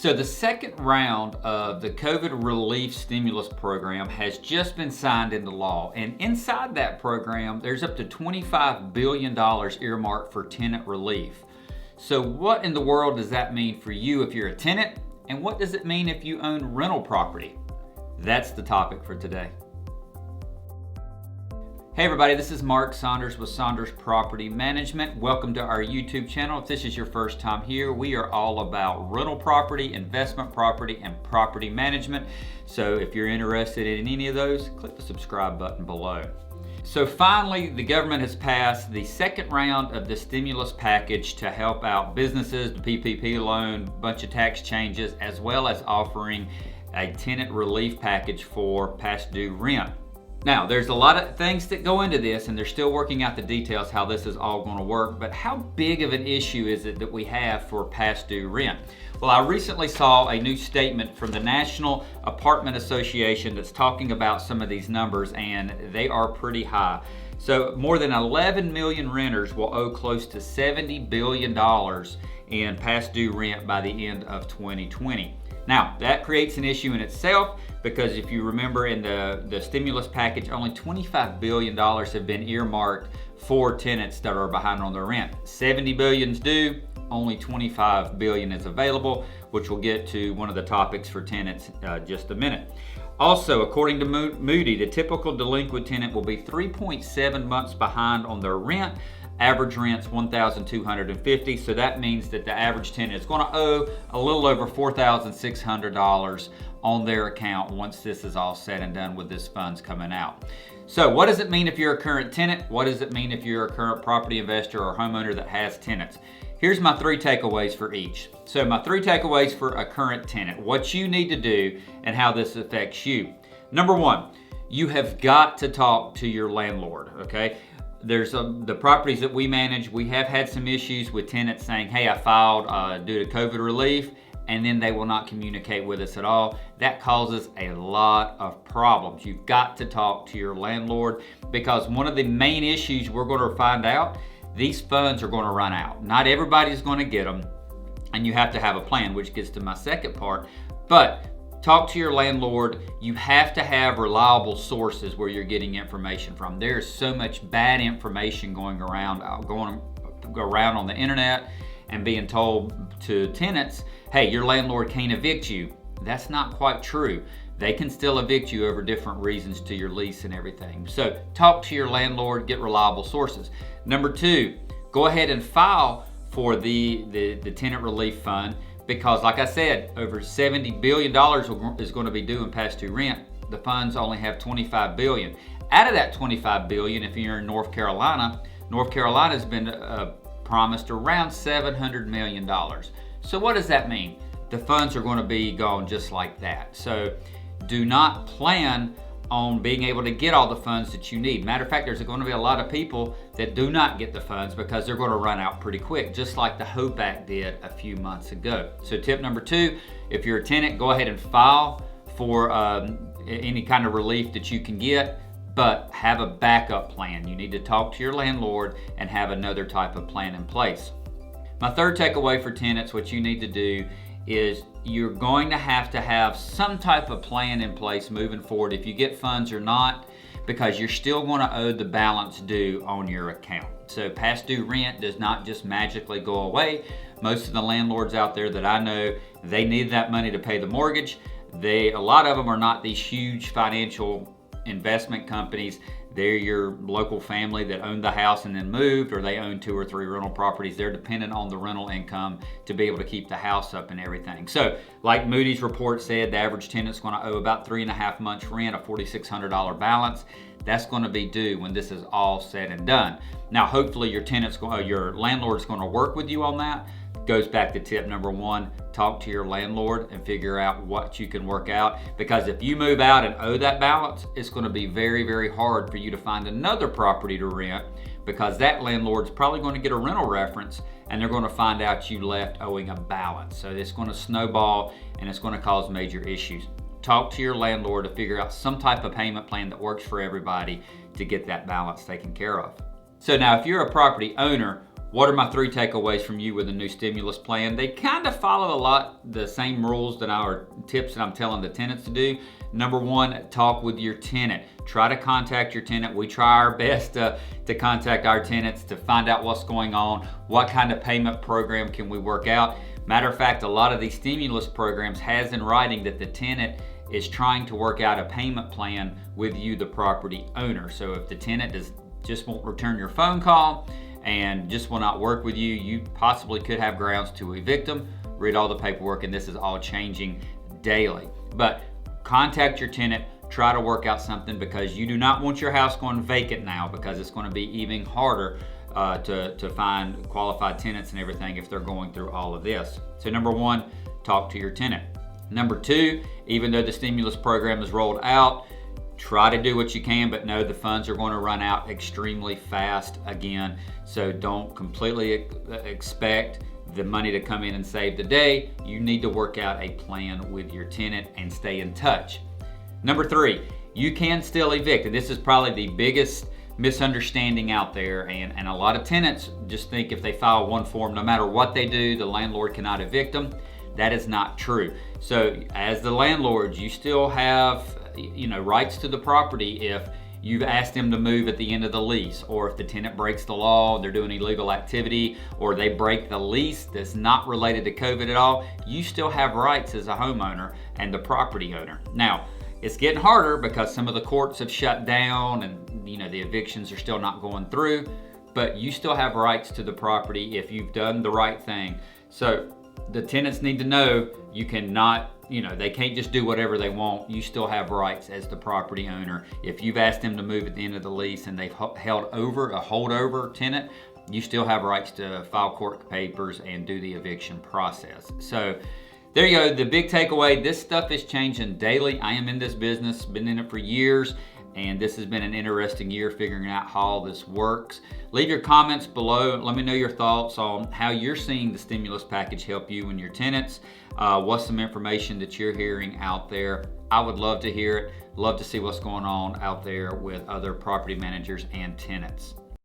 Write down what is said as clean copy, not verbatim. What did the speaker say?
So the second round of the COVID relief stimulus program has just been signed into law. And inside that program, there's up to $25 billion earmarked for tenant relief. So what in the world does that mean for you if you're a tenant? And what does it mean if you own rental property? That's the topic for today. Hey everybody, this is Mark Saunders with Saunders Property Management. Welcome to our YouTube channel. If this is your first time here, we are all about rental property, investment property, and property management. So if you're interested in any of those, click the subscribe button below. So finally, the government has passed the second round of the stimulus package to help out businesses, the PPP loan, bunch of tax changes, as well as offering a tenant relief package for past due rent. Now, there's a lot of things that go into this, and they're still working out the details how this is all going to work, but how big of an issue is it that we have for past due rent? Well, I recently saw a new statement from the National Apartment Association that's talking about some of these numbers, and they are pretty high. So more than 11 million renters will owe close to $70 billion in past due rent by the end of 2020. Now, that creates an issue in itself because if you remember in the stimulus package, only $25 billion have been earmarked for tenants that are behind on their rent. $70 billion is due, only $25 billion is available, which we'll get to one of the topics for tenants just a minute. Also, according to Moody, the typical delinquent tenant will be 3.7 months behind on their rent. Average rent's $1,250, so that means that the average tenant is going to owe a little over $4,600 on their account once this is all said and done with this funds coming out. So what does it mean if you're a current tenant? What does it mean if you're a current property investor or homeowner that has tenants? Here's my 3 takeaways for each. So my 3 takeaways for a current tenant, what you need to do and how this affects you. Number 1, you have got to talk to your landlord, okay? There's the properties that we manage, we have had some issues with tenants saying, hey, I filed due to COVID relief, and then they will not communicate with us at all. That causes a lot of problems. You've got to talk to your landlord because one of the main issues we're going to find out, these funds are going to run out. Not everybody's going to get them, and you have to have a plan, which gets to my second part. But talk to your landlord. You have to have reliable sources where you're getting information from. There's so much bad information going around on the internet and being told to tenants, hey, your landlord can't evict you. That's not quite true. They can still evict you over different reasons to your lease and everything. So talk to your landlord, get reliable sources. Number 2, go ahead and file for the tenant relief fund. Because like I said, over $70 billion is going to be due in past due rent. The funds only have $25 billion. Out of that $25 billion, if you're in North Carolina's been promised around $700 million. So what does that mean? The funds are going to be gone just like that. So do not plan on being able to get all the funds that you need. Matter of fact, there's going to be a lot of people that do not get the funds because they're going to run out pretty quick, just like the HOPE Act did a few months ago. So tip number 2, if you're a tenant, go ahead and file for any kind of relief that you can get, but have a backup plan. You need to talk to your landlord and have another type of plan in place. My third takeaway for tenants, what you need to do is you're going to have some type of plan in place moving forward if you get funds or not, because you're still going to owe the balance due on your account. So past due rent does not just magically go away. Most of the landlords out there that I know, they need that money to pay the mortgage. A lot of them are not these huge financial investment companies. They're your local family that owned the house and then moved, or they own 2 or 3 rental properties. They're dependent on the rental income to be able to keep the house up and everything. So like Moody's report said, the average tenant's going to owe about 3.5 months rent, a $4,600 balance. That's going to be due when this is all said and done. Now, hopefully your landlord's going to work with you on that. Goes back to tip number 1, talk to your landlord and figure out what you can work out, because if you move out and owe that balance, it's going to be very, very hard for you to find another property to rent, because that landlord's probably going to get a rental reference and they're going to find out you left owing a balance. So it's going to snowball and it's going to cause major issues. Talk to your landlord to figure out some type of payment plan that works for everybody to get that balance taken care of. So now if you're a property owner, What are my 3 takeaways from you with the new stimulus plan? They kind of follow a lot the same rules that our tips that I'm telling the tenants to do. Number 1, talk with your tenant. Try to contact your tenant. We try our best to contact our tenants to find out what's going on, what kind of payment program can we work out. Matter of fact, a lot of these stimulus programs has in writing that the tenant is trying to work out a payment plan with you, the property owner. So if the tenant just won't return your phone call and just will not work with you, you possibly could have grounds to evict them. Read all the paperwork, and this is all changing daily. But contact your tenant, try to work out something, because you do not want your house going vacant now, because it's going to be even harder to find qualified tenants and everything if they're going through all of this. So number 1, talk to your tenant. Number 2, even though the stimulus program is rolled out, try to do what you can, but know the funds are going to run out extremely fast again. So don't completely expect the money to come in and save the day. You need to work out a plan with your tenant and stay in touch. Number 3, you can still evict. And this is probably the biggest misunderstanding out there. And a lot of tenants just think if they file one form, no matter what they do, the landlord cannot evict them. That is not true. So as the landlord, you still have rights to the property if you've asked them to move at the end of the lease, or if the tenant breaks the law, they're doing illegal activity, or they break the lease that's not related to COVID at all. You still have rights as a homeowner and the property owner. Now, it's getting harder because some of the courts have shut down and the evictions are still not going through, but you still have rights to the property if you've done the right thing. So the tenants need to know you cannot, they can't just do whatever they want. You still have rights as the property owner. If you've asked them to move at the end of the lease and they've held over a holdover tenant, you still have rights to file court papers and do the eviction process. So there you go. The big takeaway, this stuff is changing daily. I am in this business, been in it for years, and this has been an interesting year figuring out how all this works. Leave your comments below. Let me know your thoughts on how you're seeing the stimulus package help you and your tenants. What's some information that you're hearing out there? I would love to hear it. Love to see what's going on out there with other property managers and tenants.